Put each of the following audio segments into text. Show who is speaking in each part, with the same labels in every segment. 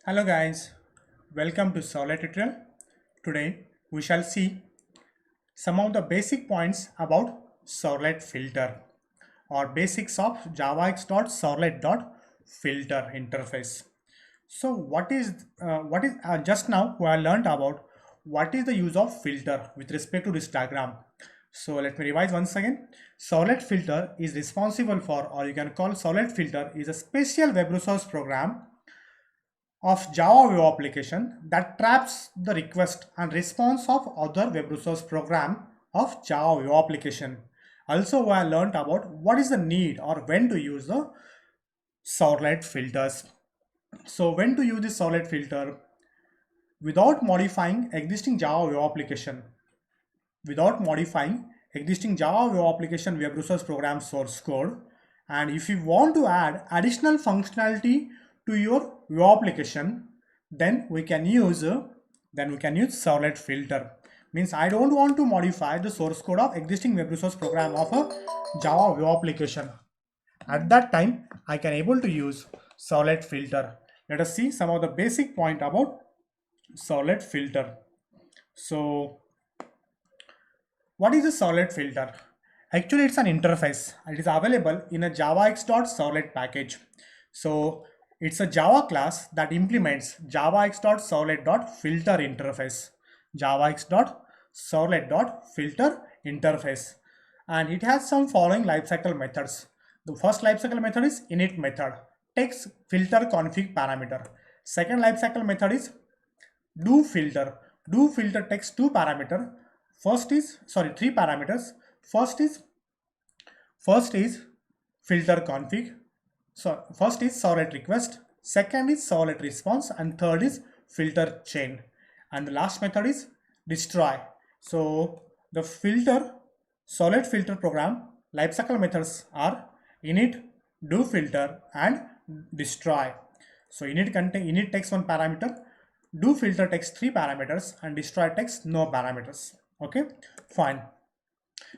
Speaker 1: Hello guys, welcome to Solid Tutorial. Today we shall see some of the basic points about Servlet filter or basics of javax.servlet.filter interface. So what is just now we have learned about what is the use of filter with respect to this diagram. So let me revise once again. Servlet filter is responsible for, or you can call Servlet filter is a special web resource program of Java web application that traps the request and response of other web resource program of Java web application. Also, we have learned about what is the need or when to use the servlet filters. So when to use the servlet filter without modifying existing Java web application, without modifying existing Java web application web resource program source code. And if you want to add additional functionality to your web application, then we can use servlet filter. Means I don't want to modify the source code of existing web resource program of a Java web application. At that time, I can able to use servlet filter. Let us see some of the basic point about servlet filter. So what is a servlet filter? Actually, it's an interface. It is available in a javax.servlet package. So it's a Java class that implements javax.servlet.filter interface. javax.servlet.filter interface. And it has some following lifecycle methods. The first lifecycle method is init method, takes filter config parameter. Second lifecycle method is do filter. Do filter takes two parameter. Three parameters. First is filter config. So first is servlet request, second is servlet response, and third is filter chain. And the last method is destroy. So the servlet filter program lifecycle methods are init, do filter, and destroy. So init takes one parameter, do filter takes three parameters, and destroy takes no parameters. Okay, fine.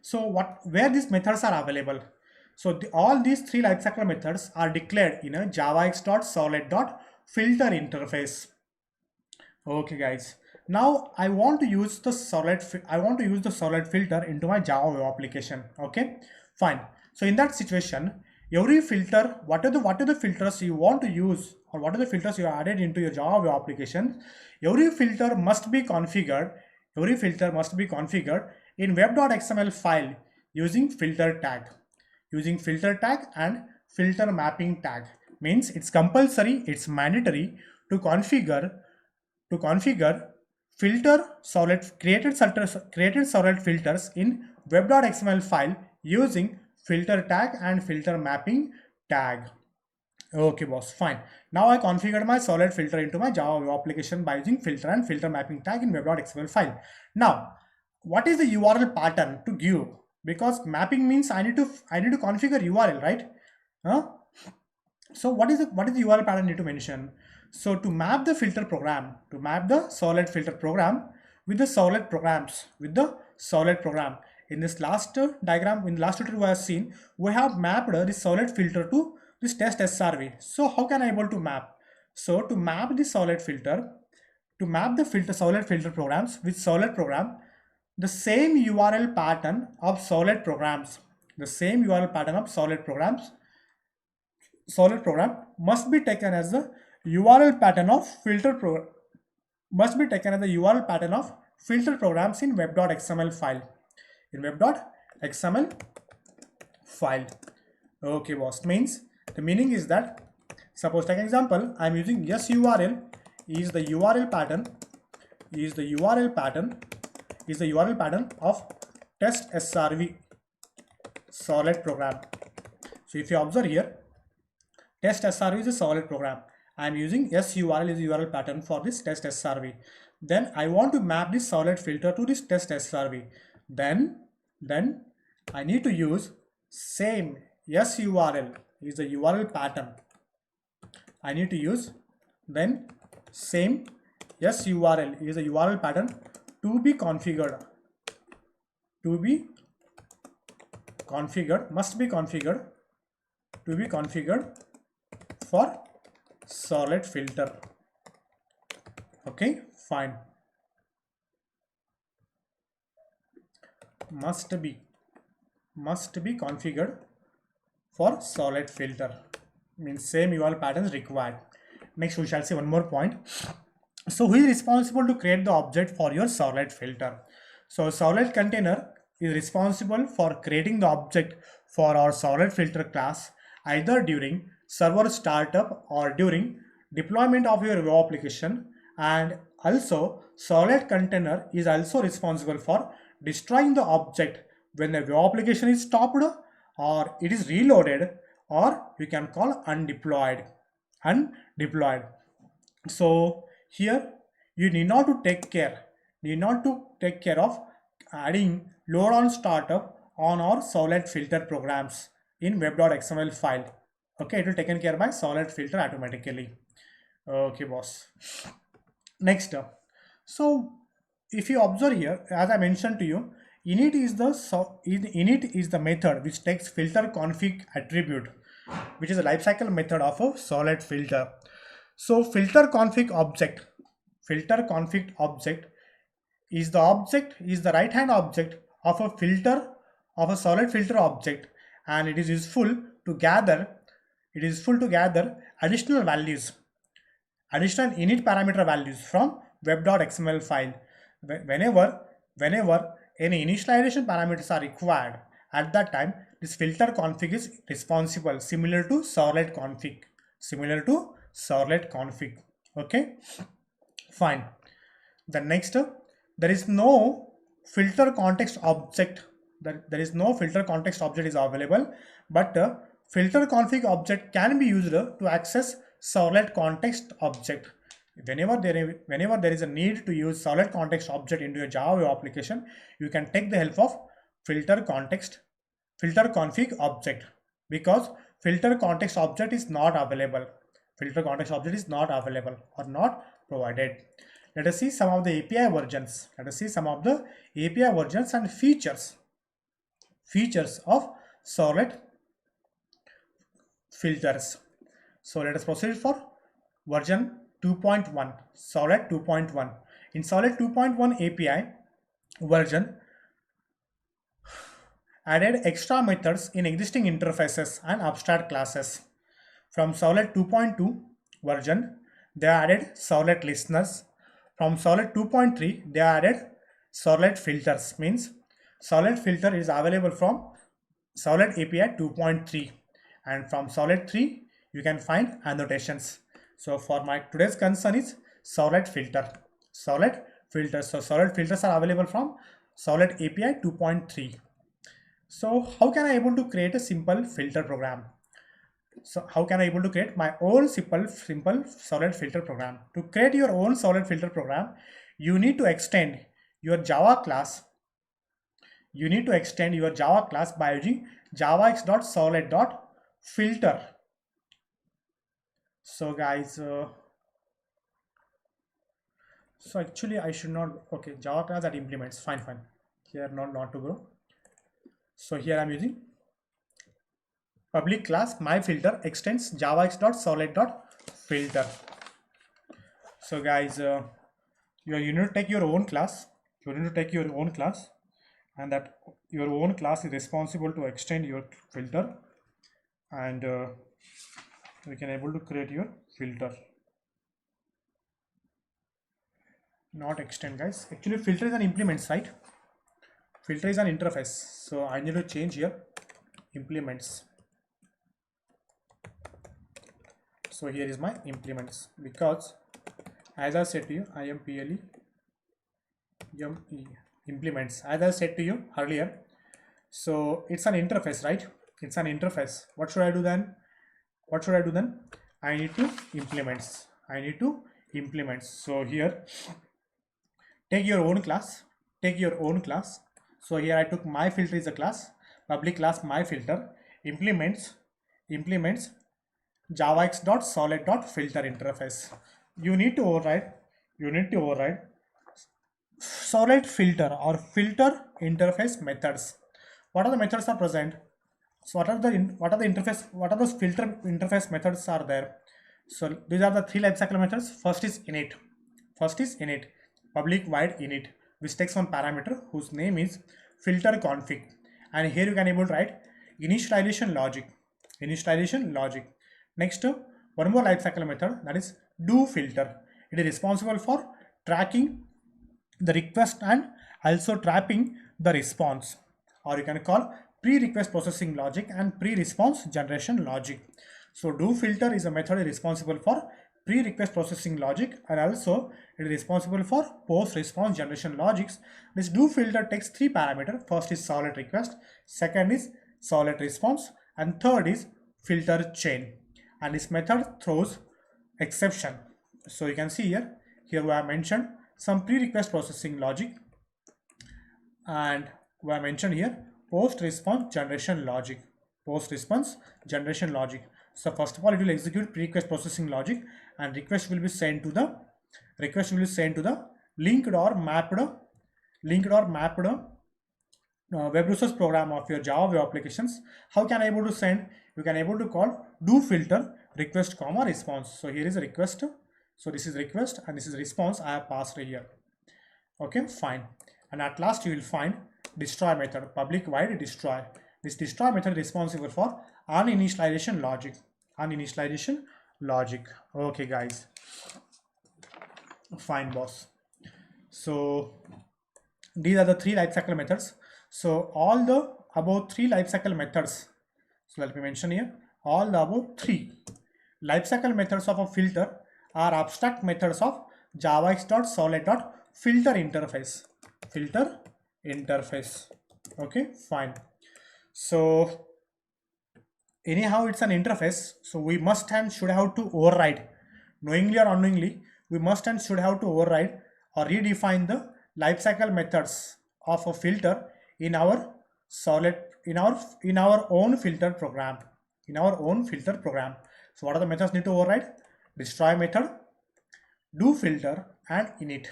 Speaker 1: So where these methods are available? So all these three lifecycle methods are declared in a javax.servlet.filter interface. Okay guys, now I want to use the servlet filter into my Java web application. Okay, fine. So in that situation, every filter, what are the filters you want to use, or what are the filters you added into your Java web application? Every filter must be configured. Every filter must be configured in web.xml file using filter tag. Using filter tag and filter mapping tag means it's compulsory, it's mandatory to configure created servlet filters in web.xml file using filter tag and filter mapping tag. Okay boss, fine. Now I configured my servlet filter into my Java web application by using filter and filter mapping tag in web.xml file. Now what is the URL pattern to give? Because mapping means I need to configure URL, right? Huh? So what is the URL pattern I need to mention? So to map the filter program, to map the servlet filter program with the servlet program. In this last diagram, in the last tutorial we have seen, we have mapped the servlet filter to this test SRV. So how can I able to map? So to map the servlet filter, to map the servlet filter programs with servlet program, the same URL pattern of servlet programs, solid program must be taken as the URL pattern of filter programs in web.xml file. Okay boss, means the meaning is that, suppose take an example, I am using surl is the URL pattern of test SRV solid program. So if you observe here, test SRV is a solid program. I am using surl is the URL pattern for this test SRV. Then I want to map this solid filter to this test SRV. Then I need to use same surl is the URL pattern. I need to use then same surl is the URL pattern to be configured, must be configured for servlet filter. Okay, fine. Must be configured for solid filter, means same URL patterns required. Next we shall see one more point. So who is responsible to create the object for your solid filter? So solid container is responsible for creating the object for our solid filter class either during server startup or during deployment of your web application, and also solid container is also responsible for destroying the object when the web application is stopped or it is reloaded, or you can call undeployed. So here you need not to take care of adding load on startup on our solid filter programs in web.xml file. Okay, it will taken care by solid filter automatically. Okay, boss. Next, so if you observe here, as I mentioned to you, init is the method which takes filter config attribute, which is a lifecycle method of a solid filter. So filter config object is the right hand object of a filter of a solid filter object, and it is useful to gather additional values, additional init parameter values from web.xml file. Whenever any initialization parameters are required, at that time this filter config is responsible, similar to servlet config. Okay, fine. The next, there is no filter context object. There is no filter context object is available, but filter config object can be used to access solid context object. Whenever there is a need to use solid context object into your Java web application, you can take the help of filter config object, because filter context object is not available. Filter context object is not available or not provided. Let us see some of the API versions. And features of solid filters. So let us proceed for version 2.1, solid 2.1. In solid 2.1 API version, added extra methods in existing interfaces and abstract classes. From solid 2.2 version, they added solid listeners. From solid 2.3, they added solid filters, means solid filter is available from solid API 2.3, and from solid 3 you can find annotations. So for my today's concern is solid filter. So solid filters are available from solid API 2.3. So how can I able to create a simple filter program? So how can I able to create my own simple solid filter program? To create your own solid filter program, you need to extend your Java class. By using javax.solid.filter. So guys, so actually I should not, okay, Java class that implements, fine. Here not to go. So here I'm using public class my filter extends javax.solid.filter. So guys, you need to take your own class. And that your own class is responsible to extend your filter, and we can able to create your filter. Not extend, guys. Actually, filter is an implements, right? Filter is an interface. So I need to change here implements. So here is my implements, because as I said to you, I am PLE implements, as I said to you earlier. So it's an interface, right? It's an interface. What should I do then? I need to implements. So here, take your own class. So here I took my filter is a class, public class my filter, implements javax.solid.filter interface. You need to override solid filter or filter interface methods. What are the methods are present? So what are those filter interface methods are there? So these are the three lifecycle methods. First is init. First is init, public void init, which takes one parameter whose name is filter config. And here you can able to write initialization logic. Initialization logic. Next, one more lifecycle method, that is do filter. It is responsible for tracking the request and also trapping the response, or you can call pre-request processing logic and pre-response generation logic. So do filter is a method responsible for pre-request processing logic, and also it is responsible for post-response generation logics. This do filter takes three parameters. First is servlet request, second is servlet response, and third is filter chain. And this method throws exception. So you can see here we have mentioned some pre-request processing logic, and we have mentioned here post-response generation logic. Post-response generation logic. So first of all, it will execute pre-request processing logic, and request will be sent to the linked or mapped web resource program of your Java web applications. How can I able to send? You can able to call do filter request comma response. So here is a request. So this is request and this is response I have passed here. Okay, fine. And at last you will find destroy method, public void destroy. This destroy method is responsible for uninitialization logic. Uninitialization logic. Okay, guys. Fine, boss. So these are the three lifecycle methods. So all the above three lifecycle methods. So let me mention here all the above three lifecycle methods of a filter are abstract methods of javax.servlet.filter interface. Filter interface. Okay, fine. So anyhow, it's an interface. So we must and should have to override, knowingly or unknowingly, we must and should have to override or redefine the lifecycle methods of a filter in our servlet, in our own filter program. So what are the methods need to override? Destroy method, do filter, and init.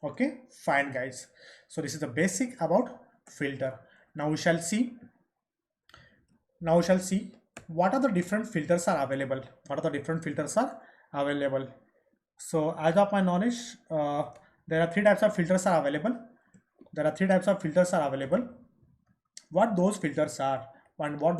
Speaker 1: Okay, fine, guys. So this is the basic about filter. Now we shall see what are the different filters are available. So as of my knowledge, there are three types of filters are available. What those filters are and what those